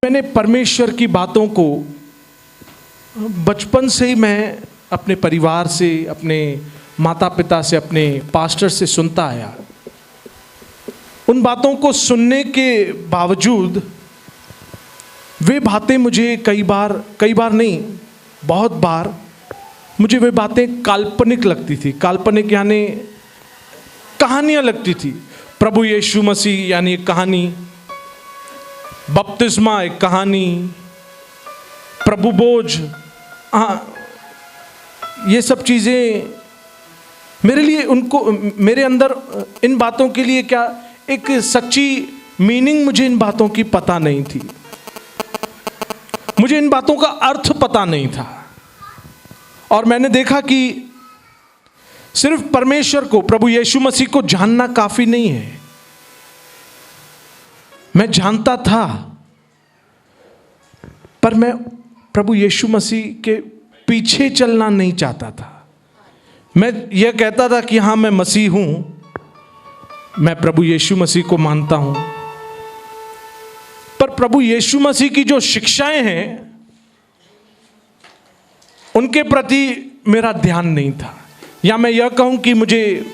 मैंने परमेश्वर की बातों को बचपन से ही मैं अपने परिवार से, अपने माता पिता से, अपने पास्टर से सुनता आया। उन बातों को सुनने के बावजूद वे बातें मुझे कई बार नहीं, बहुत बार मुझे वे बातें काल्पनिक लगती थी। काल्पनिक यानी कहानियाँ लगती थी। प्रभु यीशु मसीह यानी एक कहानी, बपतिस्मा एक कहानी, प्रभु बोझ, ये सब चीज़ें मेरे लिए, उनको मेरे अंदर इन बातों के लिए क्या एक सच्ची मीनिंग मुझे इन बातों की पता नहीं थी। मुझे इन बातों का अर्थ पता नहीं था। और मैंने देखा कि सिर्फ परमेश्वर को, प्रभु यीशु मसीह को जानना काफी नहीं है। मैं जानता था, पर मैं प्रभु यीशु मसीह के पीछे चलना नहीं चाहता था। मैं यह कहता था कि हाँ, मैं मसीह हूं, मैं प्रभु यीशु मसीह को मानता हूं, पर प्रभु यीशु मसीह की जो शिक्षाएं हैं उनके प्रति मेरा ध्यान नहीं था। या मैं यह कहूं कि मुझे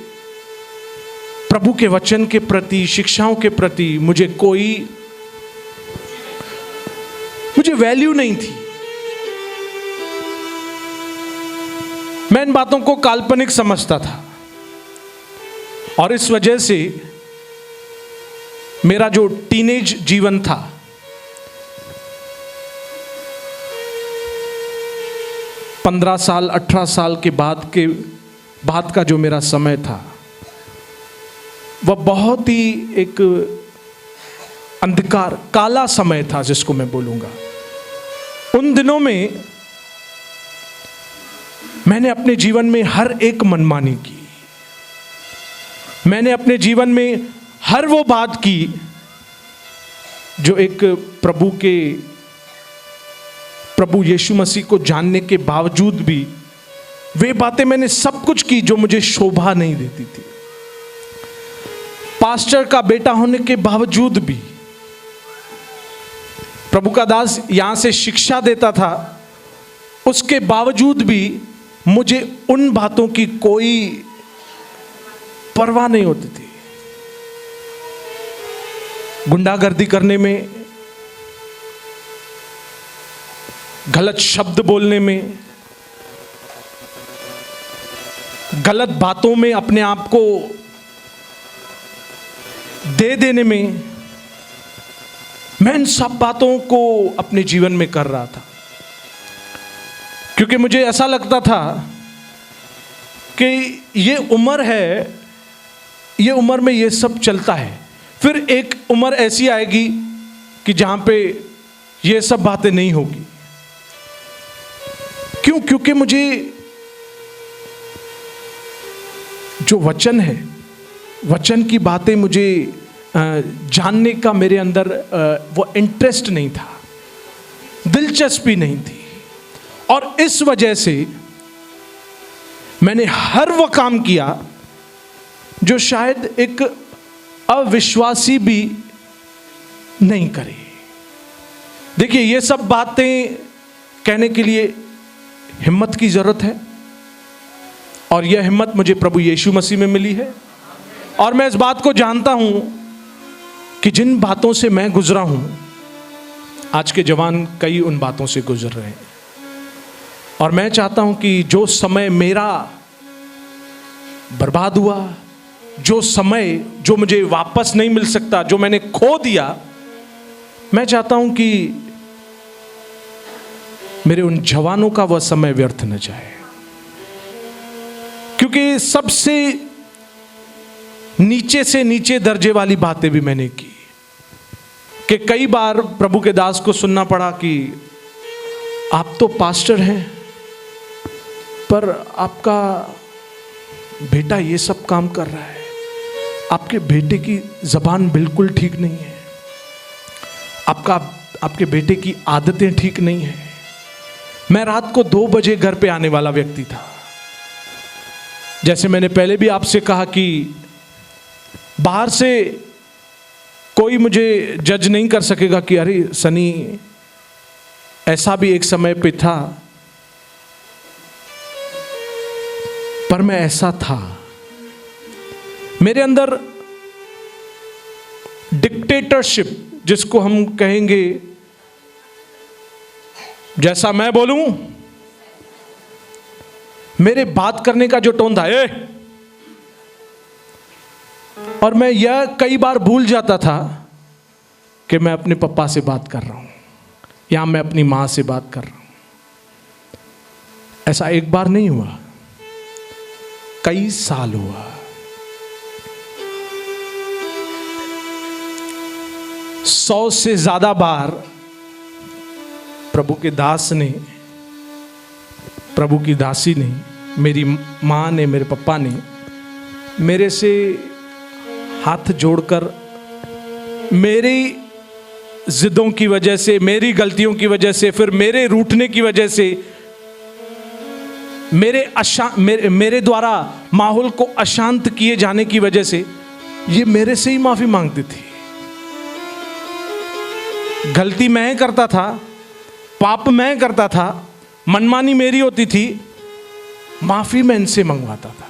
प्रभु के वचन के प्रति, शिक्षाओं के प्रति मुझे वैल्यू नहीं थी। मैं इन बातों को काल्पनिक समझता था और इस वजह से मेरा जो टीनेज जीवन था, पंद्रह साल 18 साल के बाद का जो मेरा समय था, वह बहुत ही एक अंधकार, काला समय था जिसको मैं बोलूंगा। उन दिनों में मैंने अपने जीवन में हर एक मनमानी की। मैंने अपने जीवन में हर वो बात की जो एक प्रभु यीशु मसीह को जानने के बावजूद भी वे बातें मैंने सब कुछ की जो मुझे शोभा नहीं देती थी। पास्टर का बेटा होने के बावजूद भी, प्रभु का दास यहां से शिक्षा देता था, उसके बावजूद भी मुझे उन बातों की कोई परवाह नहीं होती थी। गुंडागर्दी करने में, गलत शब्द बोलने में, गलत बातों में अपने आप को दे देने में, मैं इन सब बातों को अपने जीवन में कर रहा था। क्योंकि मुझे ऐसा लगता था कि ये उम्र है, ये उम्र में ये सब चलता है। फिर एक उम्र ऐसी आएगी कि जहां पे ये सब बातें नहीं होगी। क्यों? क्योंकि मुझे जो वचन है, वचन की बातें मुझे जानने का मेरे अंदर वो इंटरेस्ट नहीं था, दिलचस्पी नहीं थी। और इस वजह से मैंने हर वो काम किया जो शायद एक अविश्वासी भी नहीं करे। देखिए, ये सब बातें कहने के लिए हिम्मत की जरूरत है, और यह हिम्मत मुझे प्रभु यीशु मसीह में मिली है। और मैं इस बात को जानता हूं कि जिन बातों से मैं गुजरा हूं, आज के जवान कई उन बातों से गुजर रहे हैं। और मैं चाहता हूं कि जो समय मेरा बर्बाद हुआ, जो समय जो मुझे वापस नहीं मिल सकता, जो मैंने खो दिया, मैं चाहता हूं कि मेरे उन जवानों का वह समय व्यर्थ न जाए। क्योंकि सबसे नीचे से नीचे दर्जे वाली बातें भी मैंने की, कि कई बार प्रभु के दास को सुनना पड़ा कि आप तो पास्टर हैं, पर आपका बेटा ये सब काम कर रहा है, आपके बेटे की जबान बिल्कुल ठीक नहीं है, आपके बेटे की आदतें ठीक नहीं है। मैं रात को 2 बजे घर पे आने वाला व्यक्ति था। जैसे मैंने पहले भी आपसे कहा कि बाहर से कोई मुझे जज नहीं कर सकेगा कि अरे सनी ऐसा भी एक समय पे था, पर मैं ऐसा था। मेरे अंदर डिक्टेटरशिप, जिसको हम कहेंगे, जैसा मैं बोलूं, मेरे बात करने का जो टोन था, और मैं यह कई बार भूल जाता था कि मैं अपने पापा से बात कर रहा हूं या मैं अपनी मां से बात कर रहा हूं। ऐसा एक बार नहीं हुआ, कई साल हुआ। सौ से ज्यादा बार प्रभु के दास ने, प्रभु की दासी ने, मेरी मां ने, मेरे पापा ने मेरे से हाथ जोड़कर, मेरी जिद्दों की वजह से, मेरी गलतियों की वजह से, फिर मेरे रूठने की वजह से, मेरे द्वारा माहौल को अशांत किए जाने की वजह से ये मेरे से ही माफी मांगती थी। गलती मैं करता था, पाप मैं करता था, मनमानी मेरी होती थी, माफी मैं इनसे मंगवाता था।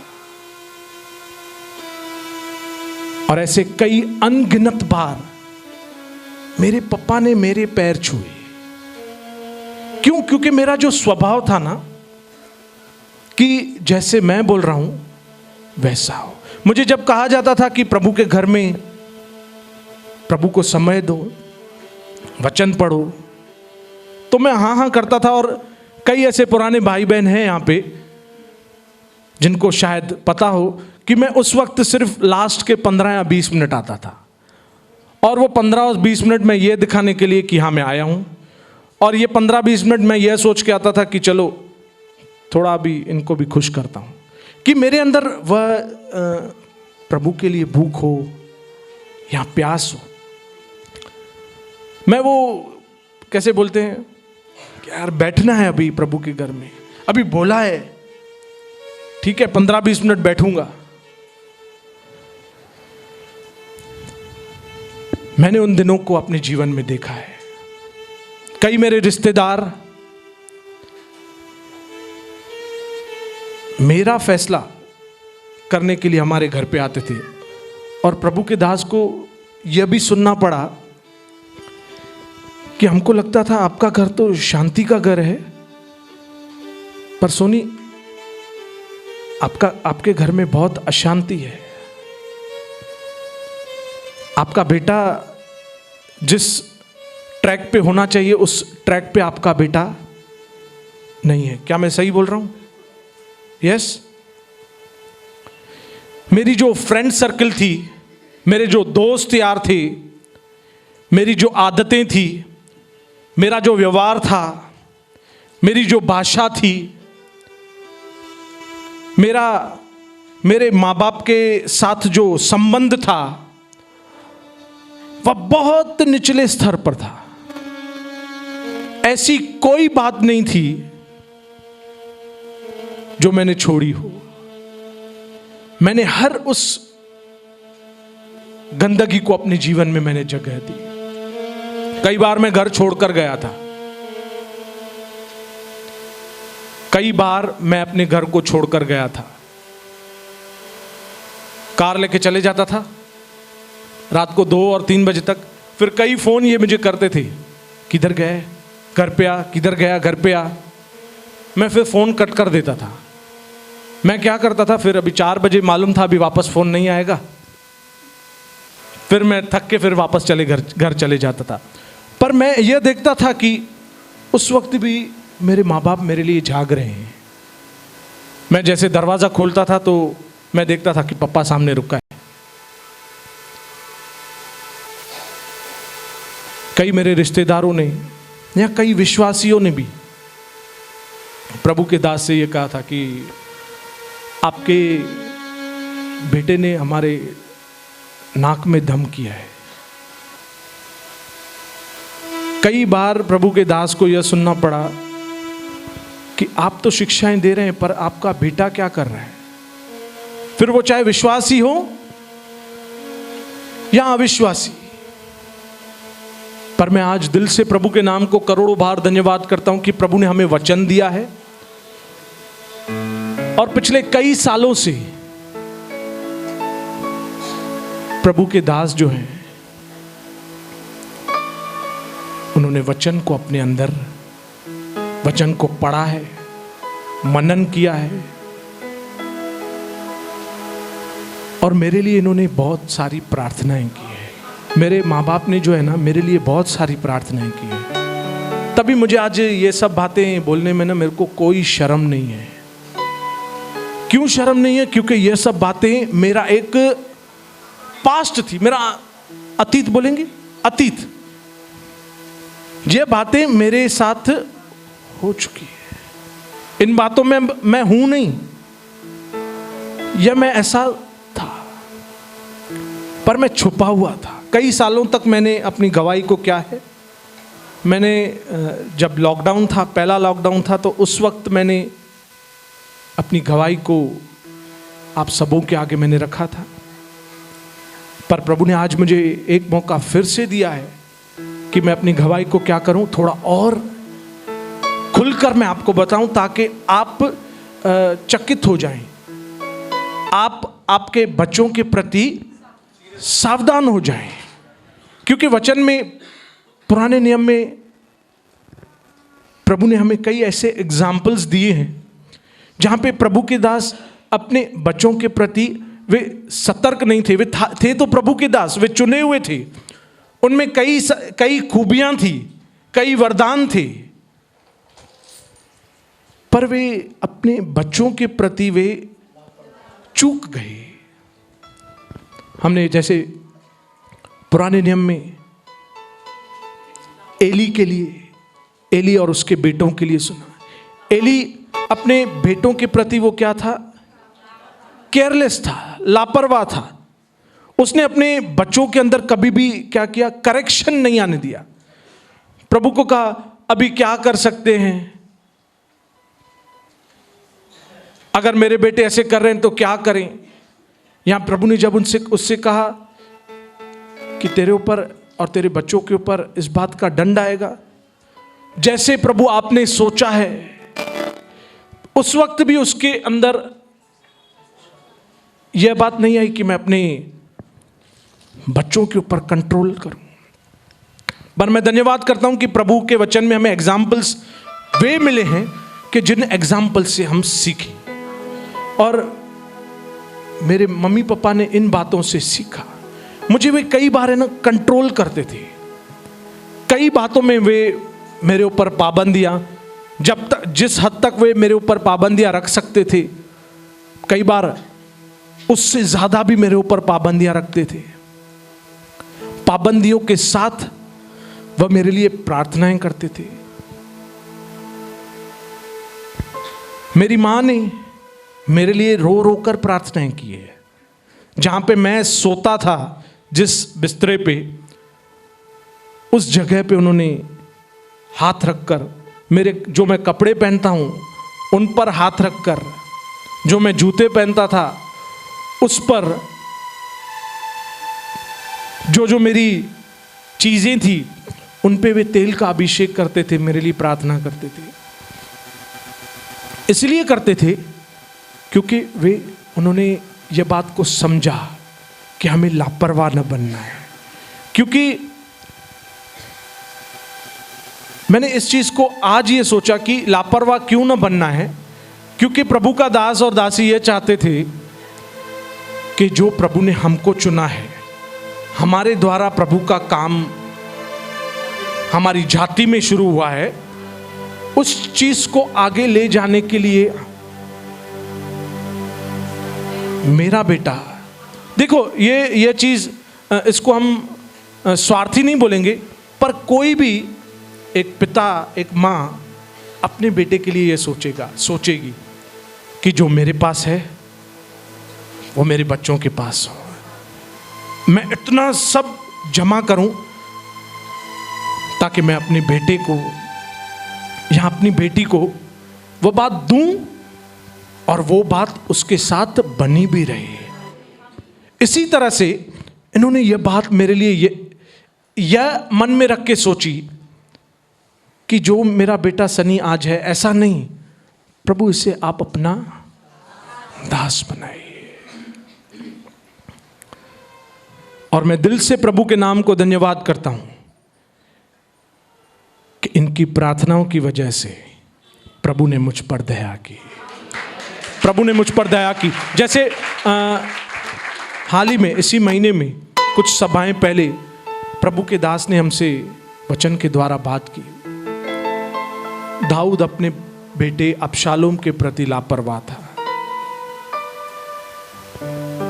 और ऐसे कई अनगिनत बार मेरे पापा ने मेरे पैर छुए। क्यों? क्योंकि मेरा जो स्वभाव था ना, कि जैसे मैं बोल रहा हूं वैसा हो। मुझे जब कहा जाता था कि प्रभु के घर में प्रभु को समय दो, वचन पढ़ो, तो मैं हाँ हाँ करता था। और कई ऐसे पुराने भाई बहन हैं यहाँ पे जिनको शायद पता हो कि मैं उस वक्त सिर्फ लास्ट के 15 या 20 मिनट आता था, और वो 15 और 20 मिनट में ये दिखाने के लिए कि हाँ मैं आया हूँ, और ये 15-20 मिनट मैं ये सोच के आता था कि चलो थोड़ा भी इनको भी खुश करता हूँ, कि मेरे अंदर वह प्रभु के लिए भूख हो या प्यास हो। मैं वो कैसे बोलते हैं कि यार बैठना है अभी प्रभु के घर में, अभी बोला है, ठीक है 15-20 मिनट बैठूंगा। मैंने उन दिनों को अपने जीवन में देखा है। कई मेरे रिश्तेदार मेरा फैसला करने के लिए हमारे घर पे आते थे, और प्रभु के दास को यह भी सुनना पड़ा कि हमको लगता था आपका घर तो शांति का घर है, पर सोनी आपके घर में बहुत अशांति है। आपका बेटा जिस ट्रैक पे होना चाहिए उस ट्रैक पे आपका बेटा नहीं है। क्या मैं सही बोल रहा हूं? यस। मेरी जो फ्रेंड सर्कल थी, मेरे जो दोस्त यार थे, मेरी जो आदतें थी, मेरा जो व्यवहार था, मेरी जो भाषा थी, मेरे माँ बाप के साथ जो संबंध था, वह बहुत निचले स्तर पर था। ऐसी कोई बात नहीं थी जो मैंने छोड़ी हो। मैंने हर उस गंदगी को अपने जीवन में मैंने जगह दी। कई बार मैं घर छोड़कर गया था, कई बार मैं अपने घर को छोड़कर गया था। कार लेके चले जाता था रात को 2 और 3 बजे तक। फिर कई फोन ये मुझे करते थे, किधर गए, घर पे आ, किधर गया, घर पे आ। मैं फिर फोन कट कर देता था। मैं क्या करता था, फिर अभी 4 बजे मालूम था अभी वापस फोन नहीं आएगा, फिर मैं थक के फिर वापस घर चले जाता था। पर मैं ये देखता था कि उस वक्त भी मेरे माँ बाप मेरे लिए जाग रहे हैं। मैं जैसे दरवाज़ा खोलता था तो मैं देखता था कि पापा सामने रुका है। कई मेरे रिश्तेदारों ने या कई विश्वासियों ने भी प्रभु के दास से ये कहा था कि आपके बेटे ने हमारे नाक में दम किया है। कई बार प्रभु के दास को यह सुनना पड़ा कि आप तो शिक्षाएं दे रहे हैं, पर आपका बेटा क्या कर रहा है। फिर वो चाहे विश्वासी हो या अविश्वासी, पर मैं आज दिल से प्रभु के नाम को करोड़ों बार धन्यवाद करता हूं कि प्रभु ने हमें वचन दिया है और पिछले कई सालों से प्रभु के दास जो हैं उन्होंने वचन को अपने अंदर, वचन को पढ़ा है, मनन किया है और मेरे लिए इन्होंने बहुत सारी प्रार्थनाएं की है। मेरे माँ बाप ने जो है ना मेरे लिए बहुत सारी प्रार्थनाएं की है, तभी मुझे आज ये सब बातें बोलने में ना मेरे को कोई शर्म नहीं है। क्यों शर्म नहीं है? क्योंकि ये सब बातें मेरा एक पास्ट थी, मेरा अतीत बोलेंगे, अतीत। ये बातें मेरे साथ हो चुकी है। इन बातों में मैं हूं नहीं, या मैं ऐसा था पर मैं छुपा हुआ था। कई सालों तक मैंने अपनी गवाही को क्या है, मैंने जब लॉकडाउन था, पहला लॉकडाउन था, तो उस वक्त मैंने अपनी गवाही को आप सबों के आगे मैंने रखा था। पर प्रभु ने आज मुझे एक मौका फिर से दिया है कि मैं अपनी गवाही को क्या करूं, थोड़ा और खुलकर मैं आपको बताऊं ताकि आप चकित हो जाएं, आप आपके बच्चों के प्रति सावधान हो जाएं। क्योंकि वचन में, पुराने नियम में प्रभु ने हमें कई ऐसे एग्जाम्पल्स दिए हैं जहां पे प्रभु के दास अपने बच्चों के प्रति वे सतर्क नहीं थे। वे थे तो प्रभु के दास, वे चुने हुए थे, उनमें कई खूबियां थी, कई वरदान थे, पर वे अपने बच्चों के प्रति वे चूक गए। हमने जैसे पुराने नियम में एली के लिए, एली और उसके बेटों के लिए सुना। एली अपने बेटों के प्रति वो क्या था? केयरलेस था, लापरवाह था। उसने अपने बच्चों के अंदर कभी भी क्या किया? करेक्शन नहीं आने दिया। प्रभु को कहा अभी क्या कर सकते हैं, अगर मेरे बेटे ऐसे कर रहे हैं तो क्या करें। यहां प्रभु ने जब उससे कहा कि तेरे ऊपर और तेरे बच्चों के ऊपर इस बात का दंड आएगा, जैसे प्रभु आपने सोचा है, उस वक्त भी उसके अंदर यह बात नहीं आई कि मैं अपने बच्चों के ऊपर कंट्रोल करूं। पर मैं धन्यवाद करता हूं कि प्रभु के वचन में हमें एग्जाम्पल्स वे मिले हैं कि जिन एग्जाम्पल से हम सीखें, और मेरे मम्मी पापा ने इन बातों से सीखा। मुझे वे कई बार है ना कंट्रोल करते थे, कई बातों में वे मेरे ऊपर पाबंदियां, जब तक जिस हद तक वे मेरे ऊपर पाबंदियां रख सकते थे, कई बार उससे ज्यादा भी मेरे ऊपर पाबंदियां रखते थे। पाबंदियों के साथ वह मेरे लिए प्रार्थनाएं करते थे। मेरी मां ने मेरे लिए रो रो कर प्रार्थनाएं की है। जहां पे मैं सोता था, जिस बिस्तरे पे, उस जगह पे उन्होंने हाथ रखकर, मेरे जो मैं कपड़े पहनता हूं उन पर हाथ रखकर, जो मैं जूते पहनता था उस पर, जो मेरी चीजें थी उन पे वे तेल का अभिषेक करते थे, मेरे लिए प्रार्थना करते थे। इसलिए करते थे क्योंकि उन्होंने ये बात को समझा कि हमें लापरवाह न बनना है। क्योंकि मैंने इस चीज को आज ये सोचा कि लापरवाह क्यों न बनना है, क्योंकि प्रभु का दास और दासी ये चाहते थे कि जो प्रभु ने हमको चुना है, हमारे द्वारा प्रभु का काम हमारी जाति में शुरू हुआ है, उस चीज को आगे ले जाने के लिए मेरा बेटा, देखो ये चीज, इसको हम स्वार्थी नहीं बोलेंगे, पर कोई भी एक पिता, एक मां अपने बेटे के लिए ये सोचेगी कि जो मेरे पास है वो मेरे बच्चों के पास हो। मैं इतना सब जमा करूं ताकि मैं अपने बेटे को या अपनी बेटी को वो बात दूं और वो बात उसके साथ बनी भी रहे। इसी तरह से इन्होंने ये बात मेरे लिए यह मन में रख के सोची कि जो मेरा बेटा सनी आज है ऐसा नहीं, प्रभु इसे आप अपना दास बनाइए। और मैं दिल से प्रभु के नाम को धन्यवाद करता हूं कि इनकी प्रार्थनाओं की वजह से प्रभु ने मुझ पर दया की, प्रभु ने मुझ पर दया की। जैसे हाल ही में इसी महीने में कुछ सभाएं पहले प्रभु के दास ने हमसे वचन के द्वारा बात की। दाऊद अपने बेटे अबशालोम के प्रति लापरवाह था।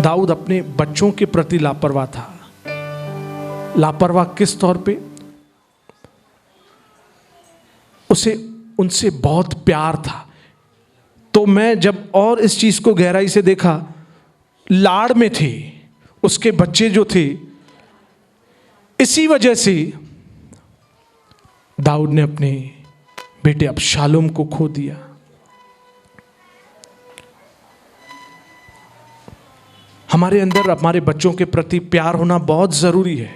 दाऊद अपने बच्चों के प्रति लापरवाह था। लापरवाह किस तौर पे? उसे उनसे बहुत प्यार था। तो मैं जब और इस चीज को गहराई से देखा, लाड़ में थे उसके बच्चे जो थे, इसी वजह से दाऊद ने अपने बेटे अबशालोम को खो दिया। हमारे अंदर हमारे बच्चों के प्रति प्यार होना बहुत जरूरी है,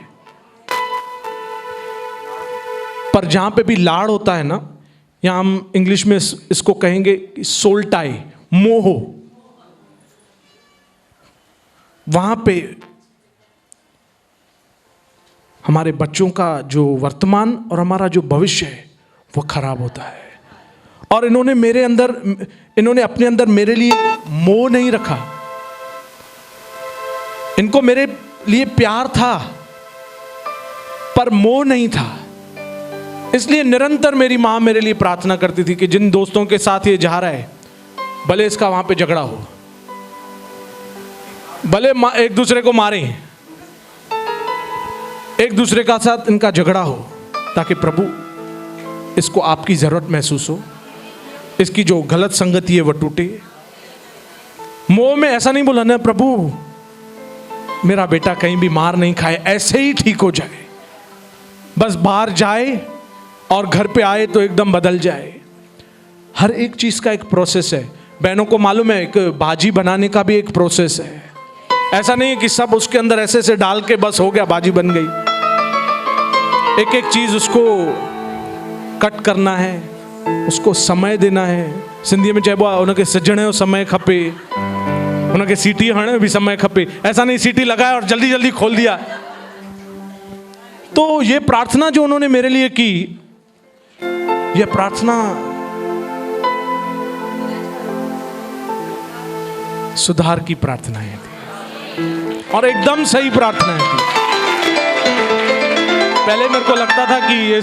पर जहां पे भी लाड़ होता है ना, यहां हम इंग्लिश में इसको कहेंगे सोल टाई, मोह, वहां पे हमारे बच्चों का जो वर्तमान और हमारा जो भविष्य है वो खराब होता है। और इन्होंने अपने अंदर मेरे लिए मोह नहीं रखा। इनको मेरे लिए प्यार था पर मोह नहीं था। इसलिए निरंतर मेरी मां मेरे लिए प्रार्थना करती थी कि जिन दोस्तों के साथ ये जा रहा है, भले इसका वहां पे झगड़ा हो, भले एक दूसरे को मारें, एक दूसरे का साथ इनका झगड़ा हो, ताकि प्रभु इसको आपकी जरूरत महसूस हो, इसकी जो गलत संगति है वह टूटे। मोह में ऐसा नहीं बोला ना, प्रभु मेरा बेटा कहीं भी मार नहीं खाए, ऐसे ही ठीक हो जाए, बस बाहर जाए और घर पे आए तो एकदम बदल जाए। हर एक चीज का एक प्रोसेस है। बहनों को मालूम है, एक भाजी बनाने का भी एक प्रोसेस है। ऐसा नहीं है कि सब उसके अंदर ऐसे ऐसे डाल के बस हो गया, भाजी बन गई। एक एक चीज उसको कट करना है, उसको समय देना है। सिंधी में चइबो आहे उनके सिजणे जो समय खपे, उनके सीटी हणण भी समय खपे। ऐसा नहीं सीटी लगाया और जल्दी जल्दी खोल दिया। तो ये प्रार्थना जो उन्होंने मेरे लिए की, यह प्रार्थना सुधार की प्रार्थनाएं थी और एकदम सही प्रार्थनाएं थी। पहले मेरे को लगता था कि ये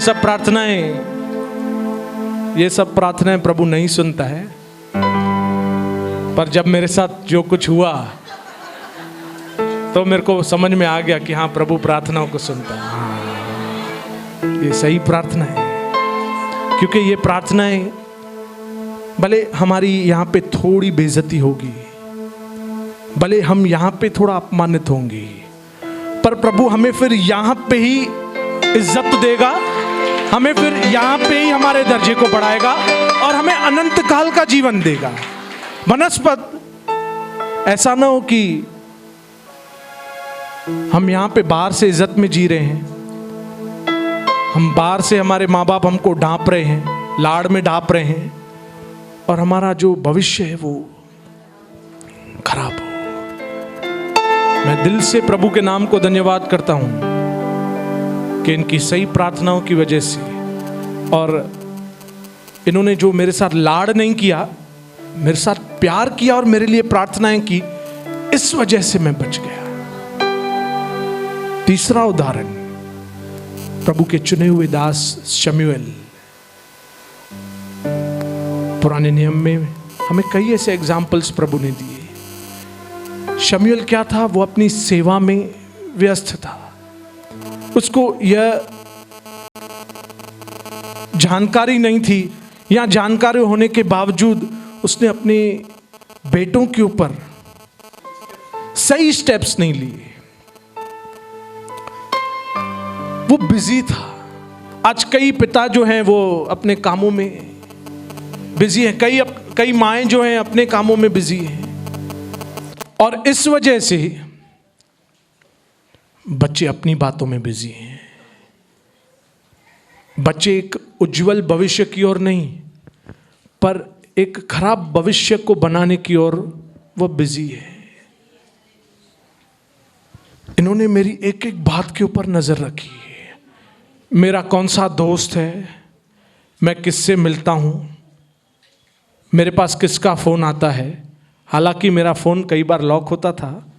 सब प्रार्थनाएं प्रभु नहीं सुनता है, पर जब मेरे साथ जो कुछ हुआ तो मेरे को समझ में आ गया कि हाँ, प्रभु प्रार्थनाओं को सुनता है। हाँ, ये सही प्रार्थना है, क्योंकि ये प्रार्थनाएं भले हमारी यहाँ पे थोड़ी बेइज्जती होगी, भले हम यहाँ पे थोड़ा अपमानित होंगे, पर प्रभु हमें फिर यहाँ पे ही इज्जत देगा, हमें फिर यहाँ पे ही हमारे दर्जे को बढ़ाएगा और हमें अनंत काल का जीवन देगा। बनस्पत ऐसा ना हो कि हम यहाँ पे बाहर से इज्जत में जी रहे हैं, हम बाहर से हमारे माँ बाप हमको ढांप रहे हैं, लाड़ में ढांप रहे हैं, और हमारा जो भविष्य है वो खराब हो। मैं दिल से प्रभु के नाम को धन्यवाद करता हूं कि इनकी सही प्रार्थनाओं की वजह से, और इन्होंने जो मेरे साथ लाड़ नहीं किया, मेरे साथ प्यार किया और मेरे लिए प्रार्थनाएं की, इस वजह से मैं बच गया। तीसरा उदाहरण, प्रभु के चुने हुए दास शमूएल। पुराने नियम में हमें कई ऐसे एग्जाम्पल्स प्रभु ने दिए। शमूएल क्या था? वो अपनी सेवा में व्यस्त था। उसको यह जानकारी नहीं थी, या जानकारी होने के बावजूद उसने अपने बेटों के ऊपर सही स्टेप्स नहीं लिए। वो बिजी था। आज कई पिता जो हैं वो अपने कामों में बिजी हैं, कई माएं जो हैं अपने कामों में बिजी हैं, और इस वजह से बच्चे अपनी बातों में बिजी हैं। बच्चे एक उज्जवल भविष्य की ओर नहीं, पर एक खराब भविष्य को बनाने की ओर वो बिजी है। इन्होंने मेरी एक एक बात के ऊपर नजर रखी है। मेरा कौन सा दोस्त है, मैं किससे मिलता हूं, मेरे पास किसका फोन आता है। हालांकि मेरा फोन कई बार लॉक होता था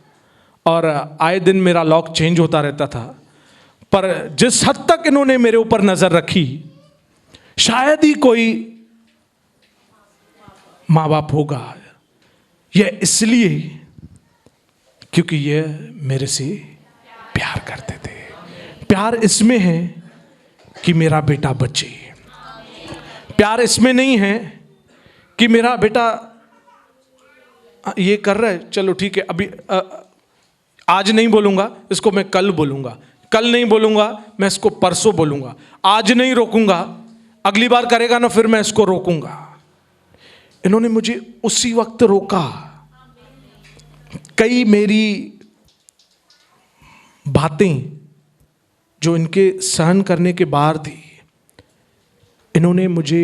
और आए दिन मेरा लॉक चेंज होता रहता था, पर जिस हद तक इन्होंने मेरे ऊपर नजर रखी, शायद ही कोई माँ बाप होगा। यह इसलिए क्योंकि यह मेरे से प्यार करते थे। प्यार इसमें है कि मेरा बेटा बचे। प्यार इसमें नहीं है कि मेरा बेटा ये कर रहा है, चलो ठीक है, अभी आज नहीं बोलूंगा, इसको मैं कल बोलूंगा, कल नहीं बोलूंगा, मैं इसको परसों बोलूंगा, आज नहीं रोकूंगा, अगली बार करेगा ना फिर मैं इसको रोकूंगा। इन्होंने मुझे उसी वक्त रोका। कई मेरी बातें जो इनके सहन करने के बाहर थी, इन्होंने मुझे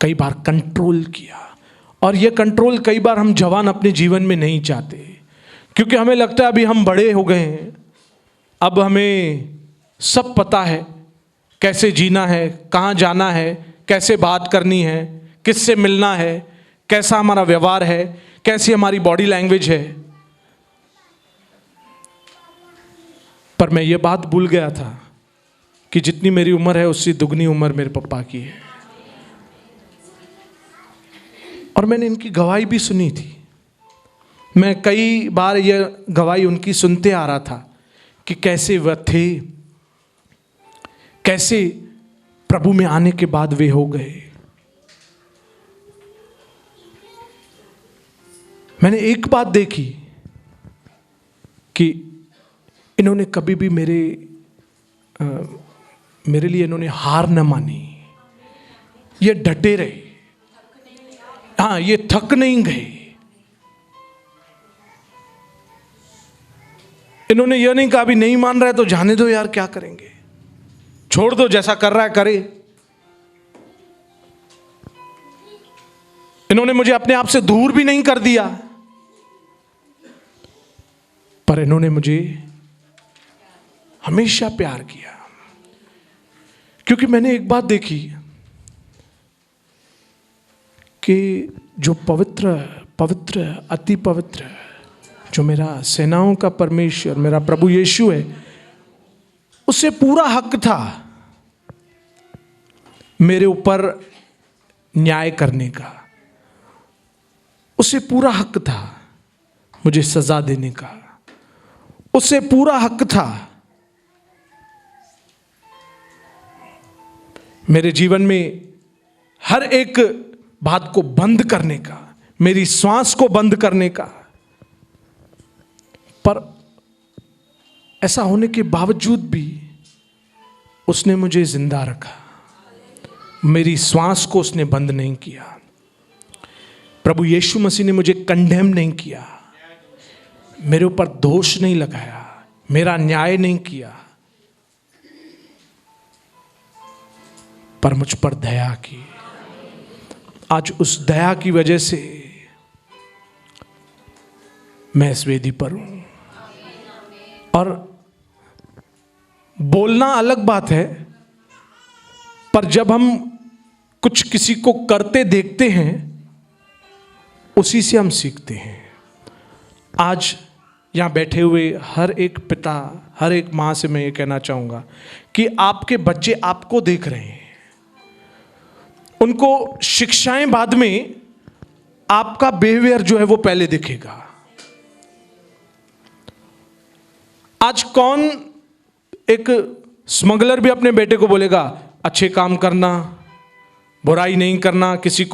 कई बार कंट्रोल किया। और यह कंट्रोल कई बार हम जवान अपने जीवन में नहीं चाहते, क्योंकि हमें लगता है अभी हम बड़े हो गए हैं, अब हमें सब पता है, कैसे जीना है, कहाँ जाना है, कैसे बात करनी है, किससे मिलना है, कैसा हमारा व्यवहार है, कैसी हमारी बॉडी लैंग्वेज है। पर मैं ये बात भूल गया था कि जितनी मेरी उम्र है उससे दुगनी उम्र मेरे पापा की है। और मैंने इनकी गवाही भी सुनी थी। मैं कई बार यह गवाही उनकी सुनते आ रहा था कि कैसे वह थे, कैसे प्रभु में आने के बाद वे हो गए। मैंने एक बात देखी कि इन्होंने कभी भी मेरे लिए इन्होंने हार न मानी। ये डटे रहे, हाँ, ये थक नहीं गए। इन्होंने यह नहीं कहा अभी नहीं मान रहा है तो जाने दो यार, क्या करेंगे, छोड़ दो, जैसा कर रहा है करे। इन्होंने मुझे अपने आप से दूर भी नहीं कर दिया, पर इन्होंने मुझे हमेशा प्यार किया। क्योंकि मैंने एक बात देखी कि जो पवित्र पवित्र अति पवित्र जो मेरा सेनाओं का परमेश्वर मेरा प्रभु यीशु है, उसे पूरा हक था मेरे ऊपर न्याय करने का। उसे पूरा हक था मुझे सजा देने का। उसे पूरा हक था मेरे जीवन में हर एक बात को बंद करने का, मेरी श्वास को बंद करने का। पर ऐसा होने के बावजूद भी उसने मुझे जिंदा रखा, मेरी श्वास को उसने बंद नहीं किया। प्रभु यीशु मसीह ने मुझे कंडेम नहीं किया, मेरे ऊपर दोष नहीं लगाया, मेरा न्याय नहीं किया, पर मुझ पर दया की। आज उस दया की वजह से मैं इस वेदी पर हूं। और बोलना अलग बात है, पर जब हम कुछ किसी को करते देखते हैं उसी से हम सीखते हैं। आज यहाँ बैठे हुए हर एक पिता, हर एक माँ से मैं ये कहना चाहूँगा कि आपके बच्चे आपको देख रहे हैं। उनको शिक्षाएं बाद में, आपका बिहेवियर जो है वो पहले दिखेगा। आज कौन एक स्मगलर भी अपने बेटे को बोलेगा अच्छे काम करना, बुराई नहीं करना, किसी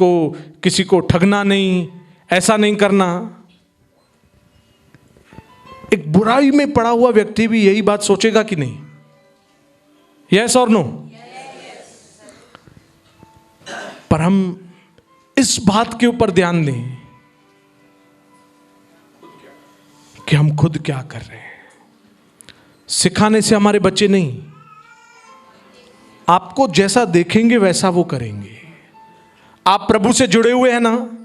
को ठगना नहीं, ऐसा नहीं करना। एक बुराई में पड़ा हुआ व्यक्ति भी यही बात सोचेगा कि नहीं? यस और नो? पर हम इस बात के ऊपर ध्यान दें कि हम खुद क्या कर रहे हैं। सिखाने से हमारे बच्चे नहीं, आपको जैसा देखेंगे वैसा वो करेंगे। आप प्रभु से जुड़े हुए हैं ना,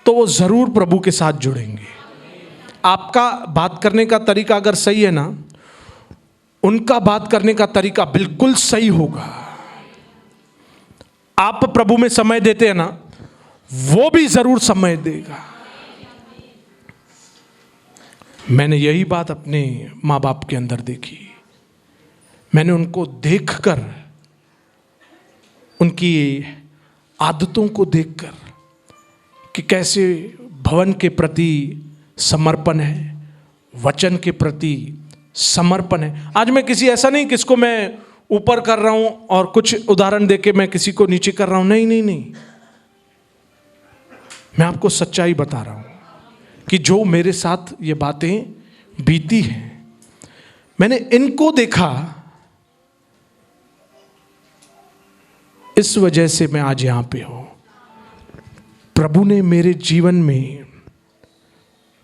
तो वो जरूर प्रभु के साथ जुड़ेंगे। आपका बात करने का तरीका अगर सही है ना, उनका बात करने का तरीका बिल्कुल सही होगा। आप प्रभु में समय देते हैं ना, वो भी जरूर समय देगा। मैंने यही बात अपने माँ बाप के अंदर देखी। मैंने उनको देखकर, उनकी आदतों को देखकर कि कैसे भवन के प्रति समर्पण है, वचन के प्रति समर्पण है। आज मैं किसी ऐसा नहीं किसको मैं ऊपर कर रहा हूं और कुछ उदाहरण देके मैं किसी को नीचे कर रहा हूं, नहीं नहीं नहीं। मैं आपको सच्चाई बता रहा हूं कि जो मेरे साथ ये बातें बीती हैं, मैंने इनको देखा, इस वजह से मैं आज यहां पे हूं। प्रभु ने मेरे जीवन में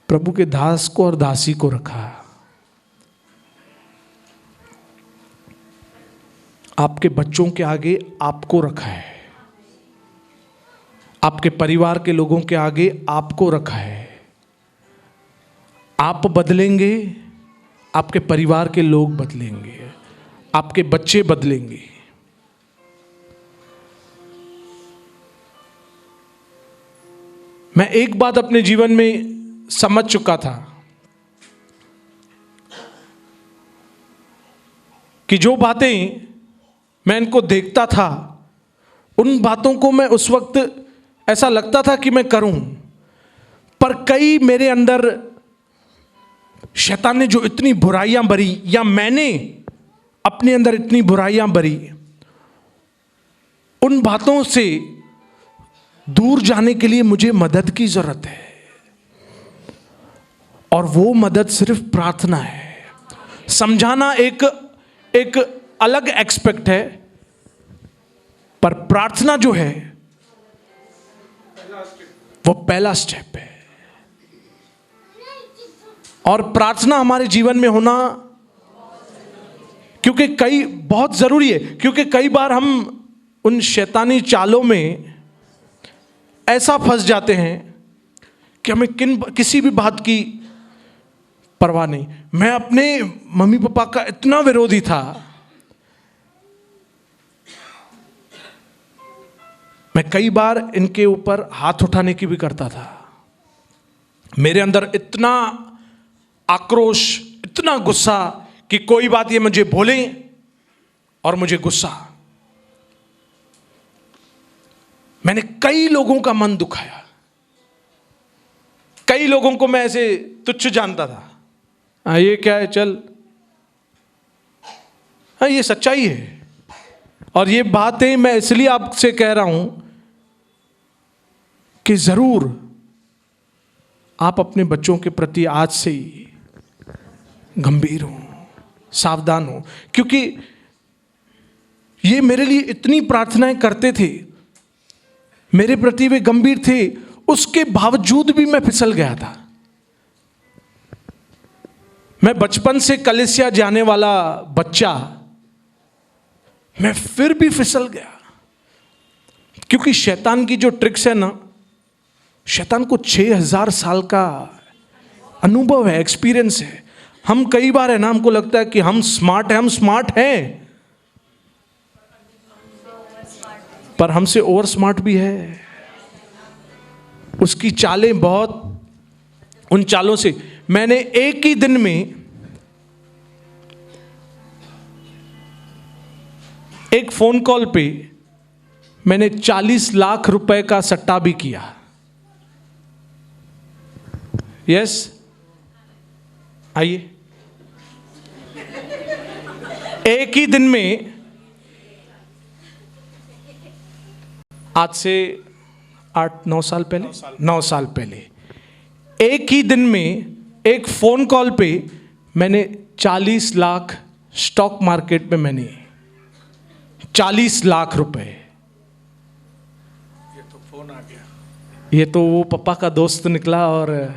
प्रभु के दास को और दासी को रखा। आपके बच्चों के आगे आपको रखा है, आपके परिवार के लोगों के आगे आपको रखा है। आप बदलेंगे, आपके परिवार के लोग बदलेंगे, आपके बच्चे बदलेंगे। मैं एक बात अपने जीवन में समझ चुका था कि जो बातें मैं इनको देखता था, उन बातों को मैं उस वक्त ऐसा लगता था कि मैं करूं, पर कई मेरे अंदर शैतान ने जो इतनी बुराइयां भरी, या मैंने अपने अंदर इतनी बुराइयां भरी, उन बातों से दूर जाने के लिए मुझे मदद की जरूरत है। और वो मदद सिर्फ प्रार्थना है। समझाना एक अलग एक्सपेक्ट है, पर प्रार्थना जो है वो पहला स्टेप है। और प्रार्थना हमारे जीवन में होना क्योंकि बहुत जरूरी है, क्योंकि कई बार हम उन शैतानी चालों में ऐसा फंस जाते हैं कि हमें किसी भी बात की परवाह नहीं। मैं अपने मम्मी पापा का इतना विरोधी था, मैं कई बार इनके ऊपर हाथ उठाने की भी करता था। मेरे अंदर इतना आक्रोश, इतना गुस्सा कि कोई बात ये मुझे बोले और मुझे गुस्सा। मैंने कई लोगों का मन दुखाया, कई लोगों को मैं ऐसे तुच्छ जानता था। ये क्या है, चल। ये सच्चाई है। और ये बातें मैं इसलिए आपसे कह रहा हूं कि जरूर आप अपने बच्चों के प्रति आज से ही गंभीर हो, सावधान हो। क्योंकि ये मेरे लिए इतनी प्रार्थनाएं करते थे, मेरे प्रति वे गंभीर थे, उसके बावजूद भी मैं फिसल गया था। मैं बचपन से कलीसिया जाने वाला बच्चा, मैं फिर भी फिसल गया। क्योंकि शैतान की जो ट्रिक्स है ना, शैतान को 6000 साल का अनुभव है, एक्सपीरियंस है। हम कई बार है ना, हमको लगता है कि हम स्मार्ट हैं, हम स्मार्ट हैं, पर हमसे ओवर स्मार्ट भी है। उसकी चालें बहुत, उन चालों से मैंने एक ही दिन में एक फोन कॉल पे मैंने 40 लाख रुपए का सट्टा भी किया। यस, आइए। एक ही दिन में, आज से 8-9 साल पहले, 9 साल पहले, एक ही दिन में एक फोन कॉल पे मैंने 40 लाख स्टॉक मार्केट में, मैंने 40 लाख रुपए। ये तो फोन आ गया, ये तो वो पापा का दोस्त निकला और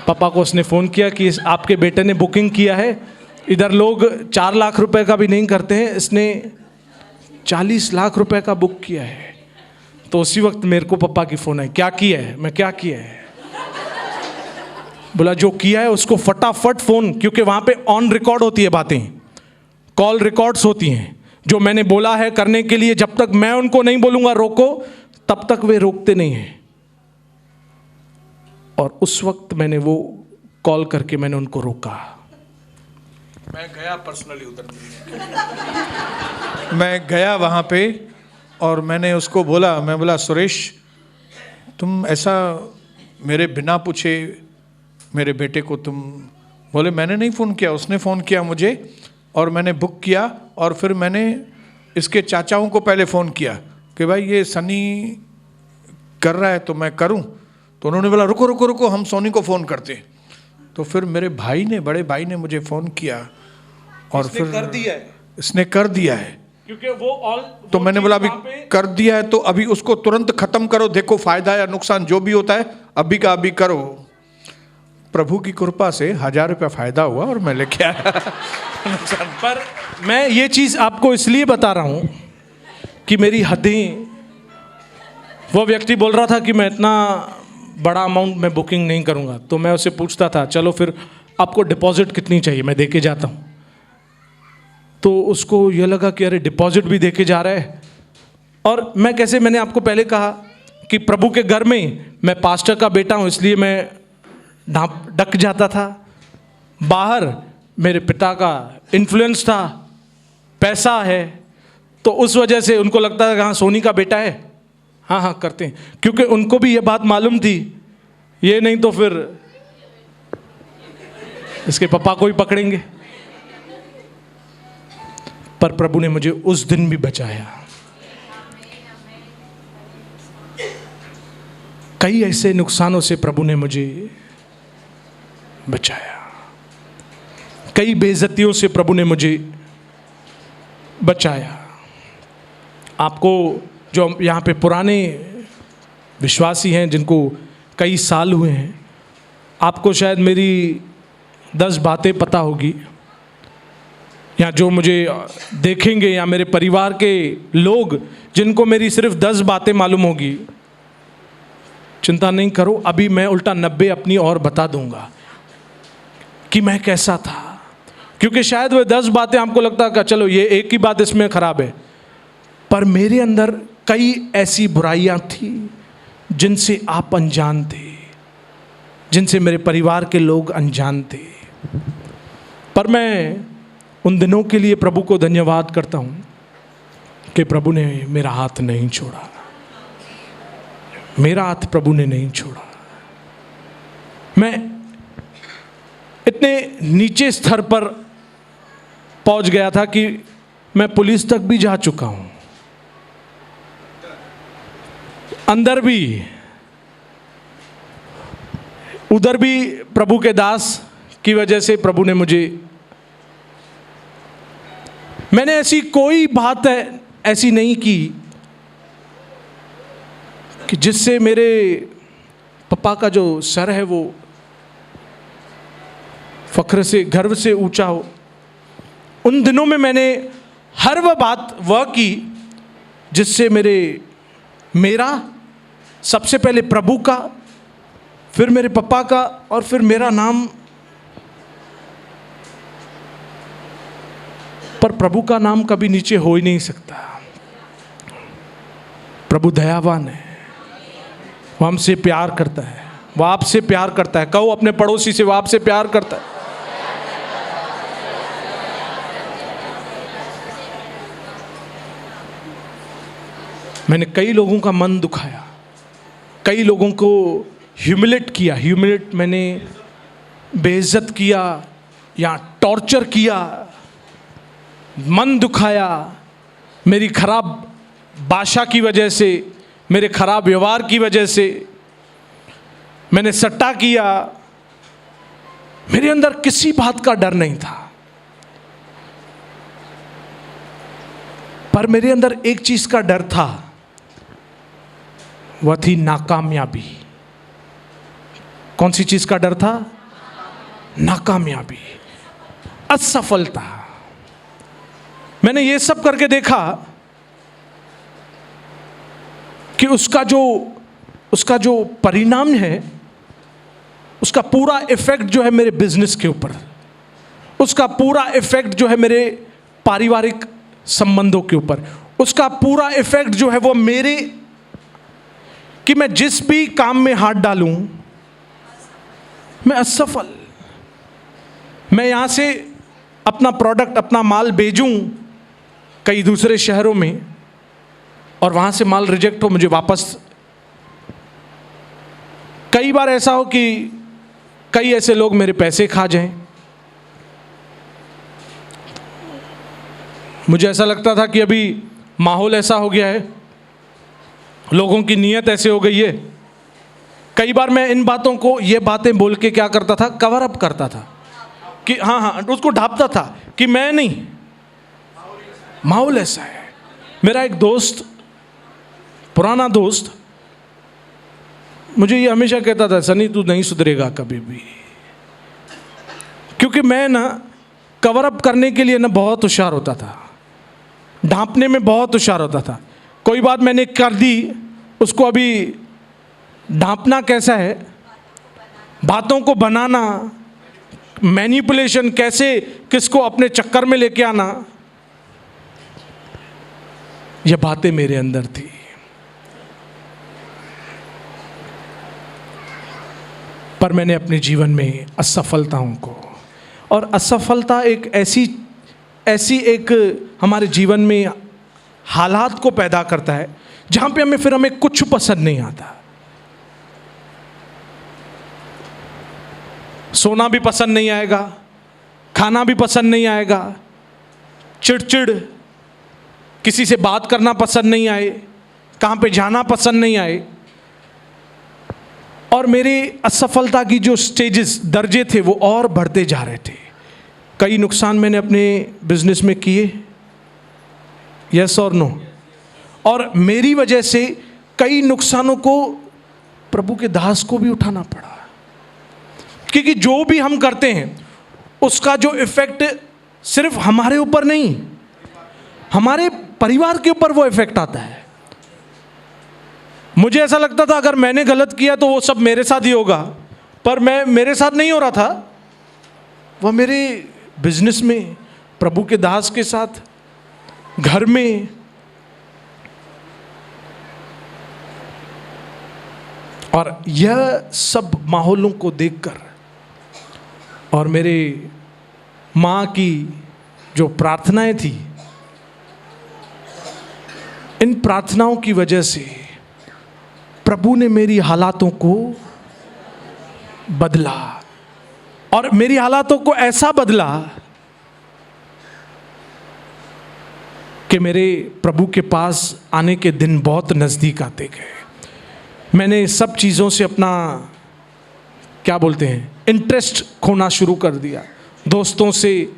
पापा को उसने फोन किया कि आपके बेटे ने बुकिंग किया है इधर लोग 4 लाख रुपए का भी नहीं करते हैं, इसने 40 लाख रुपए का बुक किया है। तो उसी वक्त मेरे को पापा की फ़ोन है, क्या किया है? मैं क्या किया है? बोला जो किया है उसको फटाफट फ़ोन, क्योंकि वहाँ पे ऑन रिकॉर्ड होती है बातें, कॉल रिकॉर्ड्स होती हैं। जो मैंने बोला है करने के लिए, जब तक मैं उनको नहीं बोलूँगा रोको, तब तक वे रोकते नहीं हैं। और उस वक्त मैंने वो कॉल करके मैंने उनको रोका। मैं गया पर्सनली उधर, मैं गया वहाँ पे और मैंने उसको बोला, मैं बोला सुरेश तुम ऐसा मेरे बिना पूछे मेरे बेटे को तुम, बोले मैंने नहीं फ़ोन किया, उसने फ़ोन किया मुझे और मैंने बुक किया। और फिर मैंने इसके चाचाओं को पहले फ़ोन किया कि भाई ये सनी कर रहा है तो मैं करूं। तो उन्होंने बोला रुको रुको रुको, हम सोनी को फ़ोन करते। तो फिर मेरे भाई ने, बड़े भाई ने मुझे फ़ोन किया और फिर कर दिया है, इसने कर दिया है, क्योंकि वो तो मैंने बोला अभी कर दिया है तो अभी उसको तुरंत ख़त्म करो, देखो फ़ायदा या नुकसान जो भी होता है अभी का अभी करो। प्रभु की कृपा से 1000 रुपया फ़ायदा हुआ और मैं लेके आया। पर मैं ये चीज़ आपको इसलिए बता रहा हूँ कि मेरी हदें, वो व्यक्ति बोल रहा था कि मैं इतना बड़ा अमाउंट में बुकिंग नहीं करूँगा, तो मैं उससे पूछता था चलो फिर आपको डिपॉजिट कितनी चाहिए, मैं दे के जाता हूँ। तो उसको ये लगा कि अरे डिपॉजिट भी दे के जा रहा है। और मैं कैसे, मैंने आपको पहले कहा कि प्रभु के घर में मैं पास्टर का बेटा हूँ, इसलिए मैं डक जाता था। बाहर मेरे पिता का इन्फ्लुएंस था, पैसा है, तो उस वजह से उनको लगता था कि हाँ सोनी का बेटा है, हाँ हाँ करते हैं, क्योंकि उनको भी ये बात मालूम थी, ये नहीं तो फिर इसके पापा को ही पकड़ेंगे। पर प्रभु ने मुझे उस दिन भी बचाया। कई ऐसे नुकसानों से प्रभु ने मुझे बचाया, कई बेइज्जतियों से प्रभु ने मुझे बचाया। आपको जो यहाँ पे पुराने विश्वासी हैं जिनको कई साल हुए हैं, आपको शायद मेरी 10 बातें पता होगी, या जो मुझे देखेंगे या मेरे परिवार के लोग जिनको मेरी सिर्फ 10 बातें मालूम होगी, चिंता नहीं करो, अभी मैं उल्टा 90 अपनी और बता दूंगा कि मैं कैसा था। क्योंकि शायद वो 10 बातें आपको लगता है कि चलो ये एक ही बात इसमें खराब है, पर मेरे अंदर कई ऐसी बुराइयां थी जिनसे आप अनजान थे, जिनसे मेरे परिवार के लोग अनजान थे। पर मैं उन दिनों के लिए प्रभु को धन्यवाद करता हूं कि प्रभु ने मेरा हाथ नहीं छोड़ा, मेरा हाथ प्रभु ने नहीं छोड़ा। मैं इतने नीचे स्तर पर पहुंच गया था कि मैं पुलिस तक भी जा चुका हूं, अंदर भी, उधर भी प्रभु के दास की वजह से प्रभु ने मुझे, मैंने ऐसी कोई बात ऐसी नहीं की कि जिससे मेरे पापा का जो सर है वो फख्र से, गर्व से ऊंचा हो। उन दिनों में मैंने हर वह बात वह की जिससे मेरा सबसे पहले प्रभु का, फिर मेरे पापा का और फिर मेरा नाम, पर प्रभु का नाम कभी नीचे हो ही नहीं सकता। प्रभु दयावान है, वो हमसे प्यार करता है, वो आपसे प्यार करता है। कहो अपने पड़ोसी से, वो आपसे प्यार करता है। मैंने कई लोगों का मन दुखाया, कई लोगों को ह्यूमिलेट किया, मैंने बेइज्जत किया या टॉर्चर किया, मन दुखाया। मेरी खराब भाषा की वजह से, मेरे खराब व्यवहार की वजह से मैंने सट्टा किया। मेरे अंदर किसी बात का डर नहीं था, पर मेरे अंदर एक चीज का डर था, वह थी नाकामयाबी। कौन सी चीज का डर था? नाकामयाबी। असफलता। मैंने ये सब करके देखा कि उसका जो परिणाम है, उसका पूरा इफेक्ट जो है मेरे बिजनेस के ऊपर, उसका पूरा इफेक्ट जो है मेरे पारिवारिक संबंधों के ऊपर, उसका पूरा इफेक्ट जो है वो मेरे, कि मैं जिस भी काम में हाथ डालूं मैं असफल। मैं यहां से अपना प्रोडक्ट, अपना माल भेजूं कई दूसरे शहरों में और वहां से माल रिजेक्ट हो, मुझे वापस, कई बार ऐसा हो कि कई ऐसे लोग मेरे पैसे खा जाएं। मुझे ऐसा लगता था कि अभी माहौल ऐसा हो गया है, लोगों की नीयत ऐसे हो गई है। कई बार मैं इन बातों को, ये बातें बोल के क्या करता था, कवर अप करता था कि हाँ, उसको ढांपता था कि मैं नहीं, माहौल ऐसा है। मेरा एक दोस्त, पुराना दोस्त, मुझे ये हमेशा कहता था, सनी तू नहीं सुधरेगा कभी भी, क्योंकि मैं ना कवर अप करने के लिए ना बहुत होशियार होता था, ढांपने में बहुत होशियार होता था। कोई बात मैंने कर दी, उसको अभी ढांपना कैसा है, बातों को बनाना, मैनिपुलेशन, कैसे किसको अपने चक्कर में लेके आना, ये बातें मेरे अंदर थी। पर मैंने अपने जीवन में असफलताओं को, और असफलता एक ऐसी एक हमारे जीवन में हालात को पैदा करता है जहां पे हमें कुछ पसंद नहीं आता। सोना भी पसंद नहीं आएगा, खाना भी पसंद नहीं आएगा, चिड़चिड़, किसी से बात करना पसंद नहीं आए, कहां पे जाना पसंद नहीं आए। और मेरी असफलता की जो स्टेजेस, दर्जे थे, वो और बढ़ते जा रहे थे। कई नुकसान मैंने अपने बिजनेस में किए, यस और नो, और मेरी वजह से कई नुकसानों को प्रभु के दास को भी उठाना पड़ा, क्योंकि जो भी हम करते हैं उसका जो इफेक्ट सिर्फ हमारे ऊपर नहीं, हमारे परिवार के ऊपर वो इफेक्ट आता है। मुझे ऐसा लगता था अगर मैंने गलत किया तो वो सब मेरे साथ ही होगा, पर मेरे साथ नहीं हो रहा था, वह मेरे बिजनेस में, प्रभु के दास के साथ, घर में। और यह सब माहौलों को देखकर और मेरे माँ की जो प्रार्थनाएं थी, इन प्रार्थनाओं की वजह से प्रभु ने मेरी हालातों को बदला, और मेरी हालातों को ऐसा बदला कि मेरे प्रभु के पास आने के दिन बहुत नज़दीक आते गए। मैंने सब चीज़ों से अपना, क्या बोलते हैं, इंटरेस्ट खोना शुरू कर दिया। दोस्तों से,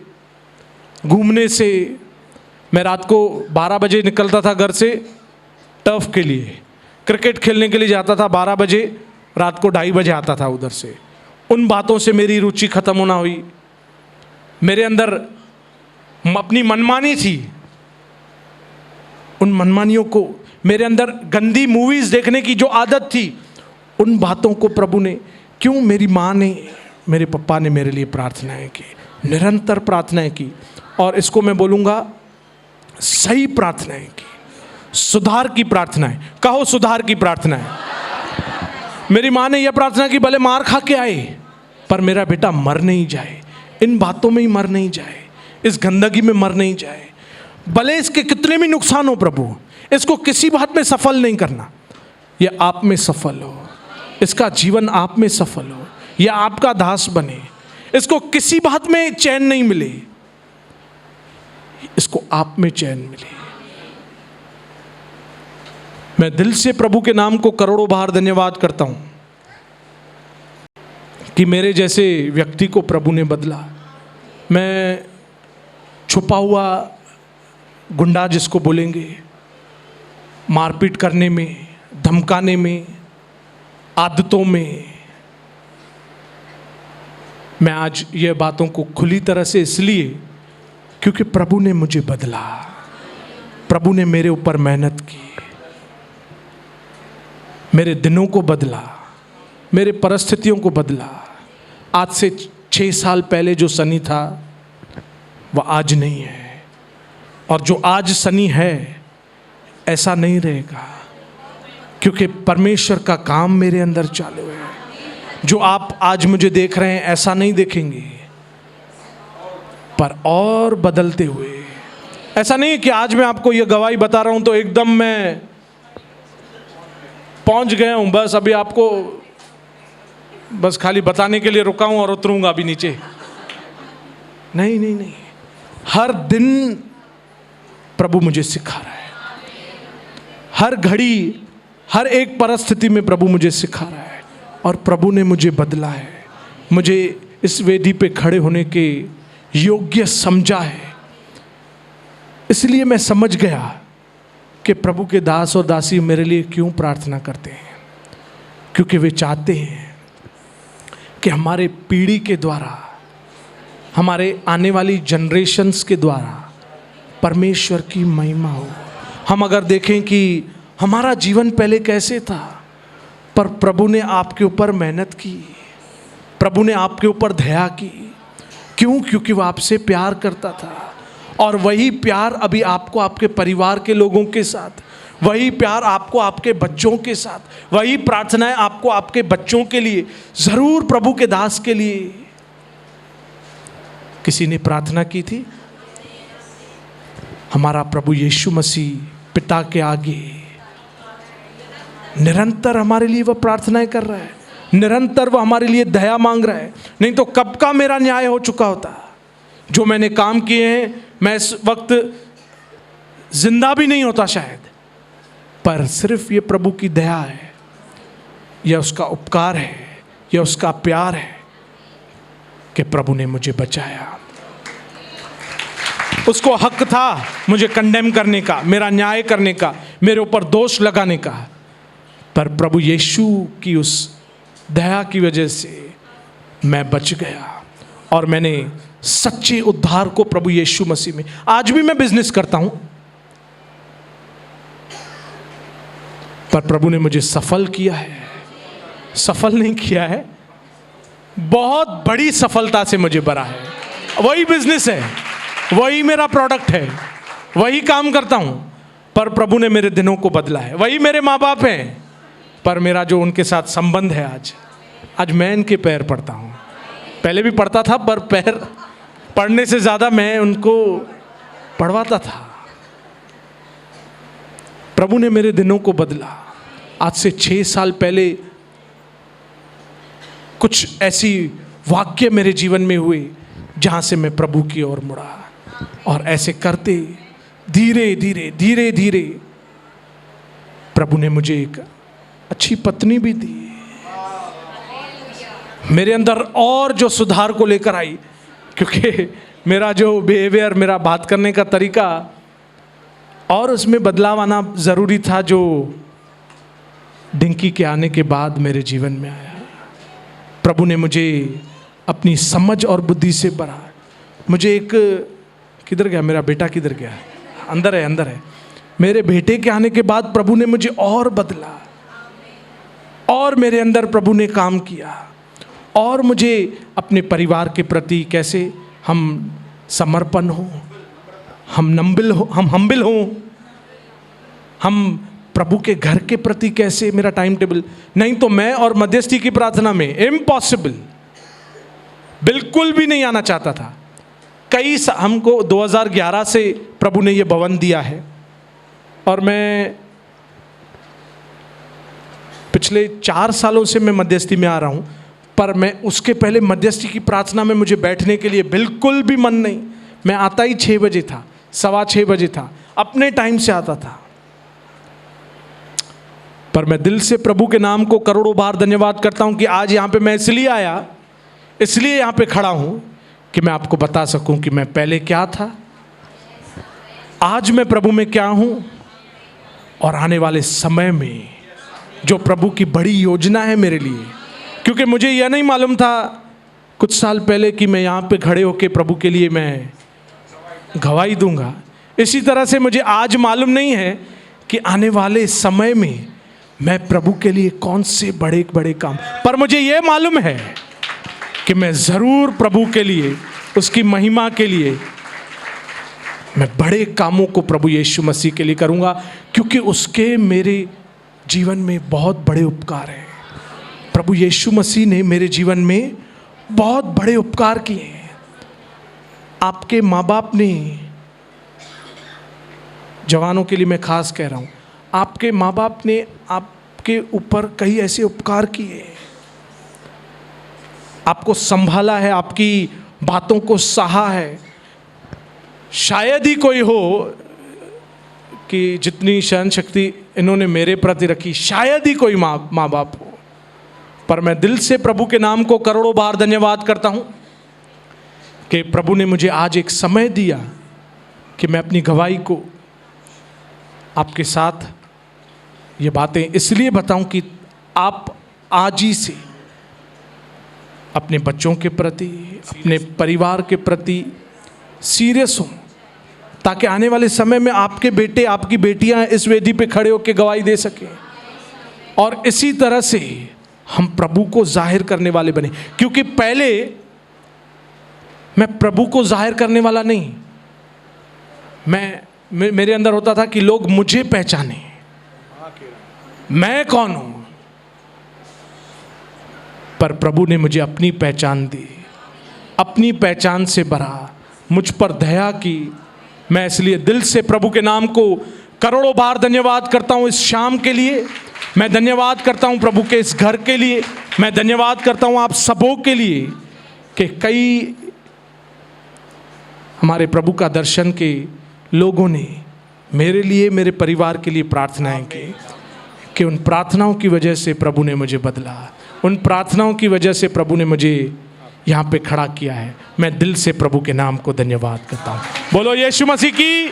घूमने से। मैं रात को 12 बजे निकलता था घर से टर्फ के लिए, क्रिकेट खेलने के लिए जाता था 12 बजे, रात को 2:30 बजे आता था उधर से। उन बातों से मेरी रुचि ख़त्म होना हुई। मेरे अंदर अपनी मनमानी थी, उन मनमानियों को, मेरे अंदर गंदी मूवीज़ देखने की जो आदत थी, उन बातों को प्रभु ने, क्यों, मेरी माँ ने, मेरे पापा ने मेरे लिए प्रार्थनाएं की, निरंतर प्रार्थनाएं की, और इसको मैं बोलूँगा सही प्रार्थनाएं की, सुधार की प्रार्थनाएं। कहो सुधार की प्रार्थनाएं। मेरी माँ ने यह प्रार्थना की, भले मार खा के आए पर मेरा बेटा मर नहीं जाए, इन बातों में ही मर नहीं जाए, इस गंदगी में मर नहीं जाए, भले इसके कितने भी नुकसान हो प्रभु, इसको किसी बात में सफल नहीं करना, यह आप में सफल हो, इसका जीवन आप में सफल हो, यह आपका दास बने, इसको किसी बात में चैन नहीं मिले, इसको आप में चैन मिले। मैं दिल से प्रभु के नाम को करोड़ों बार धन्यवाद करता हूं कि मेरे जैसे व्यक्ति को प्रभु ने बदला। मैं छुपा हुआ गुंडा जिसको बोलेंगे, मारपीट करने में, धमकाने में, आदतों में, मैं आज ये बातों को खुली तरह से इसलिए क्योंकि प्रभु ने मुझे बदला, प्रभु ने मेरे ऊपर मेहनत की, मेरे दिनों को बदला, मेरे परिस्थितियों को बदला। आज से 6 साल पहले जो सनी था वह आज नहीं है, और जो आज सनी है ऐसा नहीं रहेगा, क्योंकि परमेश्वर का काम मेरे अंदर चालू है। जो आप आज मुझे देख रहे हैं ऐसा नहीं देखेंगे, पर और बदलते हुए। ऐसा नहीं कि आज मैं आपको यह गवाही बता रहा हूं तो एकदम मैं पहुंच गया हूं, बस अभी आपको बस खाली बताने के लिए रुका हूं और उतरूंगा अभी नीचे। नहीं नहीं नहीं, हर दिन प्रभु मुझे सिखा रहा है, हर घड़ी हर एक परिस्थिति में प्रभु मुझे सिखा रहा है, और प्रभु ने मुझे बदला है, मुझे इस वेदी पे खड़े होने के योग्य समझा है। इसलिए मैं समझ गया कि प्रभु के दास और दासी मेरे लिए क्यों प्रार्थना करते हैं, क्योंकि वे चाहते हैं कि हमारे पीढ़ी के द्वारा, हमारे आने वाली जनरेशन्स के द्वारा परमेश्वर की महिमा हो। हम अगर देखें कि हमारा जीवन पहले कैसे था, पर प्रभु ने आपके ऊपर मेहनत की, प्रभु ने आपके ऊपर दया की। क्यों? क्योंकि वह आपसे प्यार करता था, और वही प्यार अभी आपको आपके परिवार के लोगों के साथ, वही प्यार आपको आपके बच्चों के साथ, वही प्रार्थनाएं आपको आपके बच्चों के लिए, जरूर प्रभु के दास के लिए। किसी ने प्रार्थना की थी, हमारा प्रभु यीशु मसीह पिता के आगे निरंतर हमारे लिए वह प्रार्थनाएं कर रहा है, निरंतर वह हमारे लिए दया मांग रहा है। नहीं तो कब का मेरा न्याय हो चुका होता। जो मैंने काम किए हैं, मैं इस वक्त जिंदा भी नहीं होता शायद, पर सिर्फ ये प्रभु की दया है, यह उसका उपकार है, यह उसका प्यार है कि प्रभु ने मुझे बचाया। उसको हक था मुझे कंडेम करने का, मेरा न्याय करने का, मेरे ऊपर दोष लगाने का, पर प्रभु यीशु की उस दया की वजह से मैं बच गया, और मैंने सच्चे उद्धार को प्रभु यीशु मसीह में। आज भी मैं बिजनेस करता हूं, पर प्रभु ने मुझे सफल किया है। सफल नहीं किया है, बहुत बड़ी सफलता से मुझे भरा है। वही बिजनेस है, वही मेरा प्रोडक्ट है, वही काम करता हूं, पर प्रभु ने मेरे दिनों को बदला है। वही मेरे माँ बाप हैं, पर मेरा जो उनके साथ संबंध है, आज मैं इनके पैर पड़ता हूं। पहले भी पढ़ता था, पर पैर पढ़ने से ज़्यादा मैं उनको पढ़वाता था। प्रभु ने मेरे दिनों को बदला। आज से 6 साल पहले कुछ ऐसी वाक्य मेरे जीवन में हुए जहाँ से मैं प्रभु की ओर मुड़ा, और ऐसे करते धीरे धीरे धीरे धीरे प्रभु ने मुझे एक अच्छी पत्नी भी दी, मेरे अंदर और जो सुधार को लेकर आई, क्योंकि मेरा जो बिहेवियर, मेरा बात करने का तरीका, और उसमें बदलाव आना ज़रूरी था, जो डिंकी के आने के बाद मेरे जीवन में आया। प्रभु ने मुझे अपनी समझ और बुद्धि से भरा। मुझे एक, किधर गया मेरा बेटा, किधर गया? अंदर है, अंदर है। मेरे बेटे के आने के बाद प्रभु ने मुझे और बदला, और मेरे अंदर प्रभु ने काम किया, और मुझे अपने परिवार के प्रति कैसे हम समर्पण हो, हम हम्बिल हो, हम प्रभु के घर के प्रति कैसे, मेरा टाइम टेबल। नहीं तो मैं और मध्यस्थी की प्रार्थना में इम्पॉसिबल, बिल्कुल भी नहीं आना चाहता था। हमको 2011 से प्रभु ने ये भवन दिया है, और मैं पिछले 4 सालों से मैं मध्यस्थी में आ रहा हूँ, पर मैं उसके पहले मध्यस्थी की प्रार्थना में मुझे बैठने के लिए बिल्कुल भी मन नहीं। मैं आता ही 6 बजे था, 6:15 बजे था, अपने टाइम से आता था। पर मैं दिल से प्रभु के नाम को करोड़ों बार धन्यवाद करता हूँ कि आज यहाँ पे मैं इसलिए आया, इसलिए यहाँ पे खड़ा हूँ कि मैं आपको बता सकूँ कि मैं पहले क्या था, आज मैं प्रभु में क्या हूँ, और आने वाले समय में जो प्रभु की बड़ी योजना है मेरे लिए। क्योंकि मुझे यह नहीं मालूम था कुछ साल पहले कि मैं यहाँ पे खड़े होके प्रभु के लिए मैं गवाही दूंगा, इसी तरह से मुझे आज मालूम नहीं है कि आने वाले समय में मैं प्रभु के लिए कौन से बड़े बड़े काम, पर मुझे ये मालूम है कि मैं ज़रूर प्रभु के लिए, उसकी महिमा के लिए मैं बड़े कामों को प्रभु यीशु मसीह के लिए करूँगा, क्योंकि उसके मेरे जीवन में बहुत बड़े उपकार हैं। प्रभु यीशु मसीह ने मेरे जीवन में बहुत बड़े उपकार किए हैं। आपके माँ बाप ने, जवानों के लिए मैं खास कह रहा हूँ, आपके माँ बाप ने आपके ऊपर कई ऐसे उपकार किए, आपको संभाला है, आपकी बातों को सहा है। शायद ही कोई हो कि जितनी सहन शक्ति इन्होंने मेरे प्रति रखी, शायद ही कोई माँ बाप हो, पर मैं दिल से प्रभु के नाम को करोड़ों बार धन्यवाद करता हूँ कि प्रभु ने मुझे आज एक समय दिया कि मैं अपनी गवाही को आपके साथ ये बातें इसलिए बताऊं कि आप आज ही से अपने बच्चों के प्रति, अपने परिवार के प्रति सीरियस हों, ताकि आने वाले समय में आपके बेटे, आपकी बेटियां इस वेदी पे खड़े होकर गवाही दे सकें और इसी तरह से हम प्रभु को जाहिर करने वाले बने। क्योंकि पहले मैं प्रभु को जाहिर करने वाला नहीं, मेरे अंदर होता था कि लोग मुझे पहचाने, मैं कौन हूं, पर प्रभु ने मुझे अपनी पहचान दी, अपनी पहचान से भरा, मुझ पर दया की। मैं इसलिए दिल से प्रभु के नाम को करोड़ों बार धन्यवाद करता हूं इस शाम के लिए। मैं धन्यवाद करता हूं प्रभु के इस घर के लिए। मैं धन्यवाद करता हूं आप सबों के लिए कि कई हमारे प्रभु का दर्शन के लोगों ने मेरे लिए, मेरे परिवार के लिए प्रार्थनाएं की, कि उन प्रार्थनाओं की वजह से प्रभु ने मुझे बदला, उन प्रार्थनाओं की वजह से प्रभु ने मुझे यहाँ पे खड़ा किया है। मैं दिल से प्रभु के नाम को धन्यवाद करता हूँ। बोलो यीशु मसीह की।